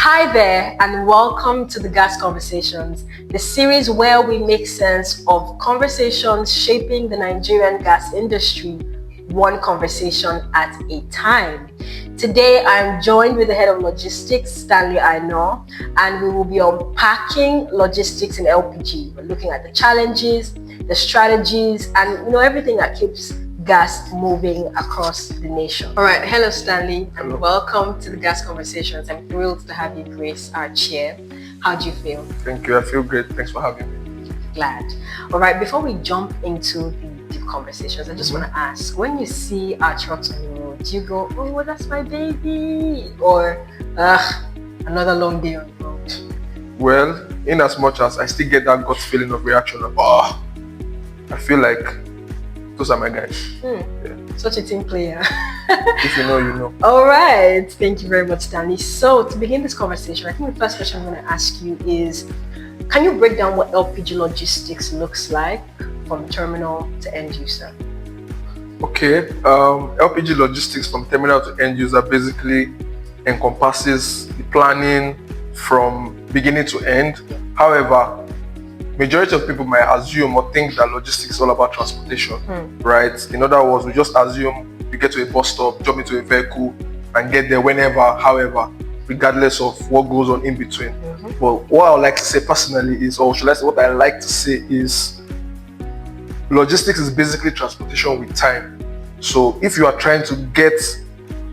Hi there, and welcome to the Gas Conversations, the series where we make sense of conversations shaping the Nigerian gas industry, one conversation at a time. Today, I'm joined with the head of logistics, Stanley Aina, and we will be unpacking logistics in LPG. We're looking at the challenges, the strategies, and everything that keeps gas moving across the nation. All right, hello Stanley, and welcome to the Gas Conversations. I'm thrilled to have you grace our chair. How do you feel? Thank you, I feel great. Thanks for having me. Glad. All right, before we jump into the deep conversations, I just want to ask, when you see our trucks on the road, do you go, oh, that's my baby? Or, another long day on the road? Well, in as much as I still get that gut feeling of reaction of, I feel like those are my guys. Yeah. Such a team player. If you know, you know. All right. Thank you very much, Stanley. So to begin this conversation, I think the first question I'm going to ask you is, can you break down what LPG logistics looks like from terminal to end user? Okay. LPG logistics from terminal to end user basically encompasses the planning from beginning to end. However, majority of people might assume or think that logistics is all about transportation, right? In other words, we just assume you get to a bus stop, jump into a vehicle, and get there whenever, however, regardless of what goes on in between. But what I would like to say personally is, or should I say what I like to say is, logistics is basically transportation with time. So if you are trying to get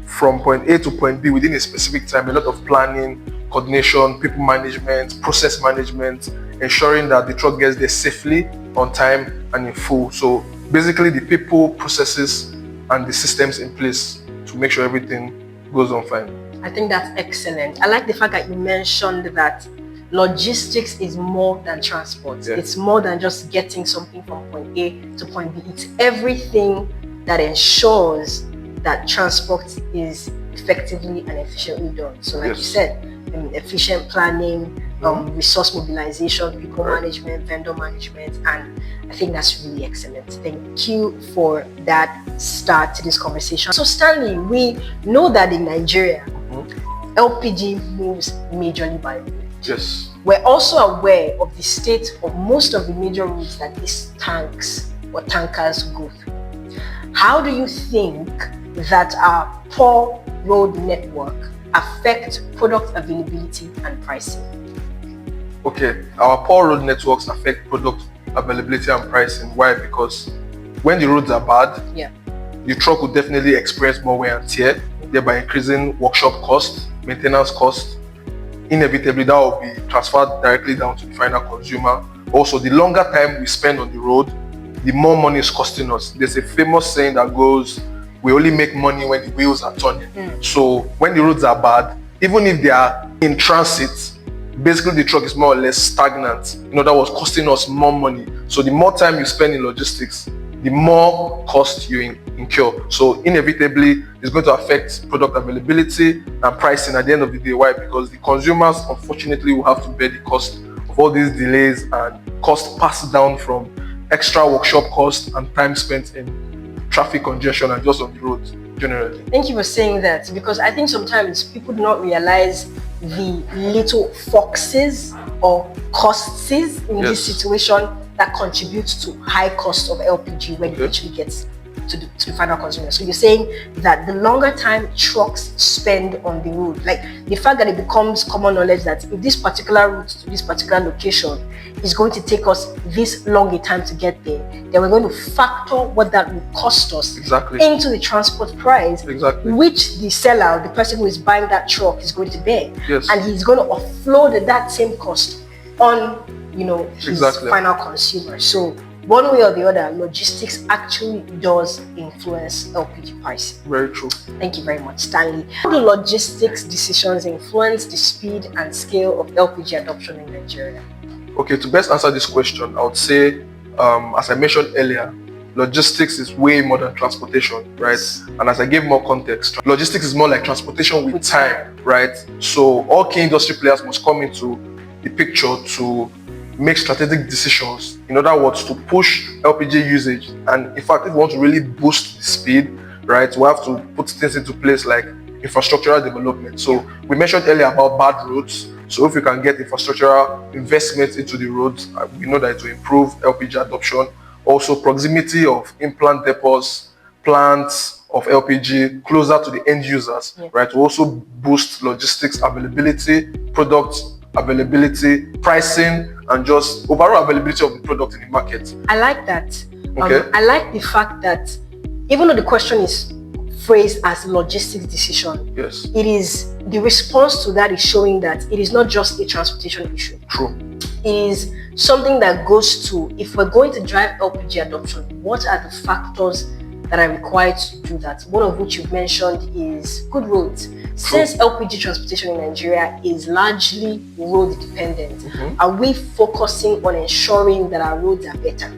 from point A to point B within a specific time, a lot of planning, coordination, people management, process management, ensuring that the truck gets there safely, on time, and in full. So basically the people, processes, and the systems in place to make sure everything goes on fine. I think that's excellent. I like the fact that you mentioned that logistics is more than transport. Yeah. It's more than just getting something from point A to point B. It's everything that ensures that transport is effectively and efficiently done. So like you said, efficient planning, resource mobilization, people management, vendor management, and I think that's really excellent. Thank you for that start to this conversation. So Stanley, we know that in Nigeria, LPG moves majorly by road. Yes. We're also aware of the state of most of the major routes that these tanks or tankers go through. How do you think that our poor road network affect product availability and pricing? Okay, our poor road networks affect product availability and pricing. Why? Because when the roads are bad, the truck will definitely experience more wear and tear, thereby increasing workshop cost, maintenance cost. Inevitably, that will be transferred directly down to the final consumer. Also, the longer time we spend on the road, the more money is costing us. There's a famous saying that goes, we only make money when the wheels are turning. So when the roads are bad, even if they are in transit, basically the truck is more or less stagnant. In other words, costing us more money. So the more time you spend in logistics, the more cost you incur. So inevitably, it's going to affect product availability and pricing at the end of the day. Why? Because the consumers, unfortunately, will have to bear the cost of all these delays and cost passed down from extra workshop cost and time spent in traffic congestion and just on the road generally. Thank you for saying that, because I think sometimes people do not realize the little foxes or costs in this situation that contributes to high cost of LPG when it actually gets to the final consumer. So you're saying that the longer time trucks spend on the road, like the fact that it becomes common knowledge that if this particular route to this particular location is going to take us this long a time to get there, then we're going to factor what that will cost us into the transport price, which the seller, the person who is buying that truck, is going to bear. And he's going to offload that same cost on his final consumer. So one way or the other, logistics actually does influence LPG pricing. Very true. Thank you very much, Stanley. How do logistics decisions influence the speed and scale of LPG adoption in Nigeria? Okay, to best answer this question, I would say, as I mentioned earlier, logistics is way more than transportation, right? And as I gave more context, logistics is more like transportation with time, right? So all key industry players must come into the picture to make strategic decisions, in other words, to push LPG usage. And in fact, if we want to really boost the speed, right, we have to put things into place like infrastructural development. So we mentioned earlier about bad roads. So if we can get infrastructural investment into the roads, we know that it will improve LPG adoption. Also, proximity of implant depots, plants of LPG closer to the end users, right? To also boost logistics availability, product availability, pricing, and just overall availability of the product in the market. I like that. Okay. I like the fact that even though the question is phrased as logistics decision, yes, it is the response to that is showing that it is not just a transportation issue. True. It is something that goes to, if we're going to drive LPG adoption, what are the factors that are required to do that? One of which you've mentioned is good roads. Since LPG transportation in Nigeria is largely road dependent, are we focusing on ensuring that our roads are better?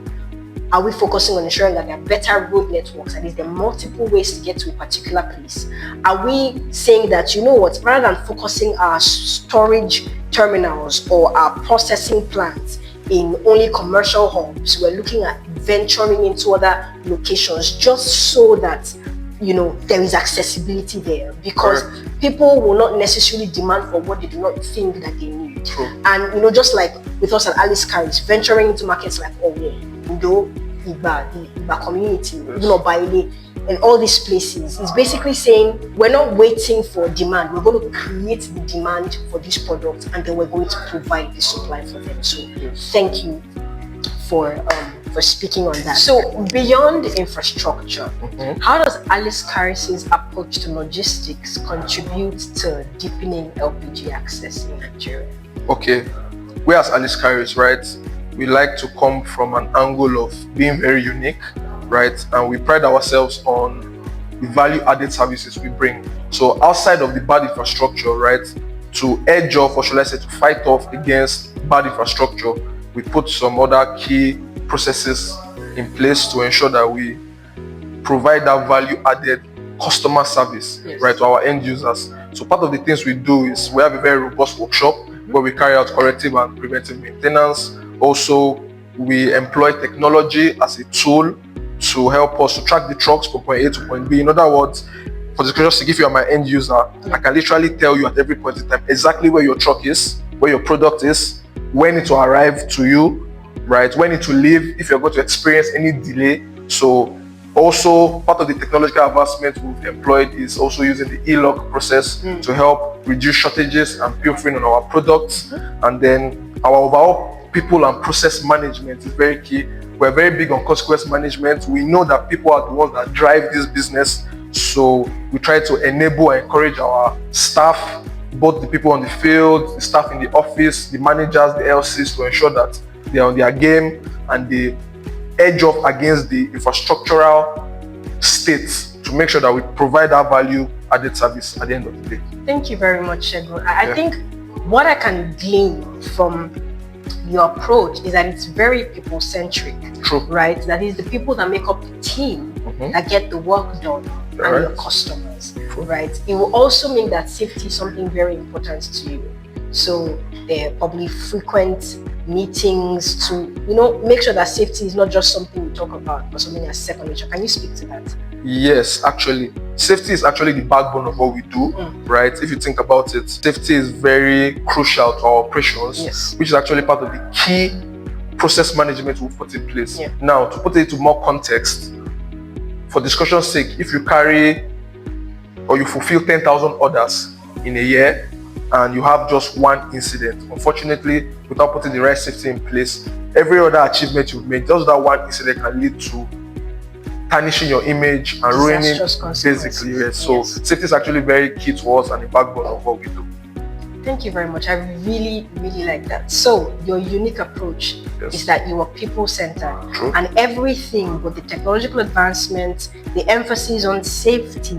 Are we focusing on ensuring that there are better road networks, and is there multiple ways to get to a particular place? Are we saying that, you know what, rather than focusing our storage terminals or our processing plants in only commercial hubs, we're looking at venturing into other locations just so that, you know, there is accessibility there, because people will not necessarily demand for what they do not think that they need. And, you know, just like with us at Alice Carries, venturing into markets like Owo, Udo, Iba community, you know, Baile, and all these places, is basically saying we're not waiting for demand, we're going to create the demand for this product, and then we're going to provide the supply for them. So thank you for speaking on that. So beyond infrastructure, how does Alice Caris's approach to logistics contribute to deepening LPG access in Nigeria? Okay, we as Alice Caris, right, we like to come from an angle of being very unique, right? And we pride ourselves on the value-added services we bring. So outside of the bad infrastructure, right, to edge off, or should I say, to fight off against bad infrastructure, we put some other key processes in place to ensure that we provide that value-added customer service, right, to our end users. So part of the things we do is we have a very robust workshop where we carry out corrective and preventive maintenance. Also, we employ technology as a tool to help us to track the trucks from point A to point B. In other words, for disclosure sake, if you are my end user, I can literally tell you at every point in time exactly where your truck is, where your product is, when it will arrive to you, right, when it will leave, if you're going to experience any delay. So also part of the technological advancement we've employed is also using the e-lock process to help reduce shortages and pilfering on our products. And then our overall people and process management is very key. We're very big on consequence management. We know that people are the ones that drive this business, so we try to enable and encourage our staff, both the people on the field, the staff in the office, the managers, the LCs, to ensure that they are on their game and they edge off against the infrastructural state to make sure that we provide that value added service at the end of the day. Thank you very much, Shegun. I think what I can glean from your approach is that it's very people-centric, right? That is the people that make up the team that get the work done, and your customers, right? It will also mean that safety is something very important to you. So there are probably frequent meetings to, you know, make sure that safety is not just something we talk about, but something that's second nature. Can you speak to that? Yes, actually, safety is actually the backbone of what we do, right? If you think about it, safety is very crucial to our operations, which is actually part of the key process management we've put in place. Now, to put it into more context, for discussion's sake, if you carry or you fulfill 10,000 orders in a year and you have just one incident, unfortunately, without putting the right safety in place, every other achievement you've made, just that one incident can lead to tarnishing your image and ruining basically. So safety is actually very key to us and the backbone of what we do. Thank you very much. I really like that. So your unique approach is that you are people-centered, and everything with the technological advancement, the emphasis on safety,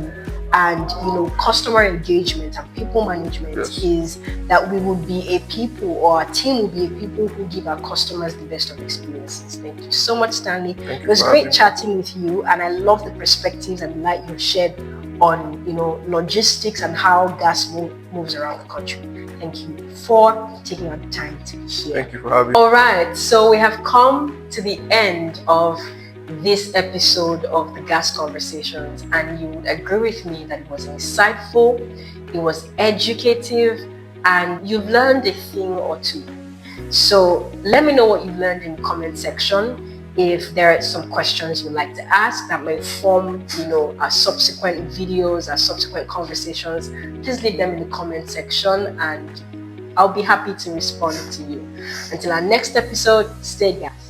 and, you know, customer engagement and people management is that we would be a people, or our team will be a people who give our customers the best of experiences. Thank you so much, Stanley. It was great chatting with you, and I love the perspectives and light you've shed on, you know, logistics and how gas moves around the country. Thank you for taking out the time to be here. Thank you for having me. All right, so we have come to the end of this episode of the Gas Conversations, and you would agree with me that it was insightful, it was educative, and you've learned a thing or two. So let me know what you learned in the comment section. If there are some questions you'd like to ask that may form, our subsequent videos, our subsequent conversations, please leave them in the comment section and I'll be happy to respond to you. Until our next episode, stay gas.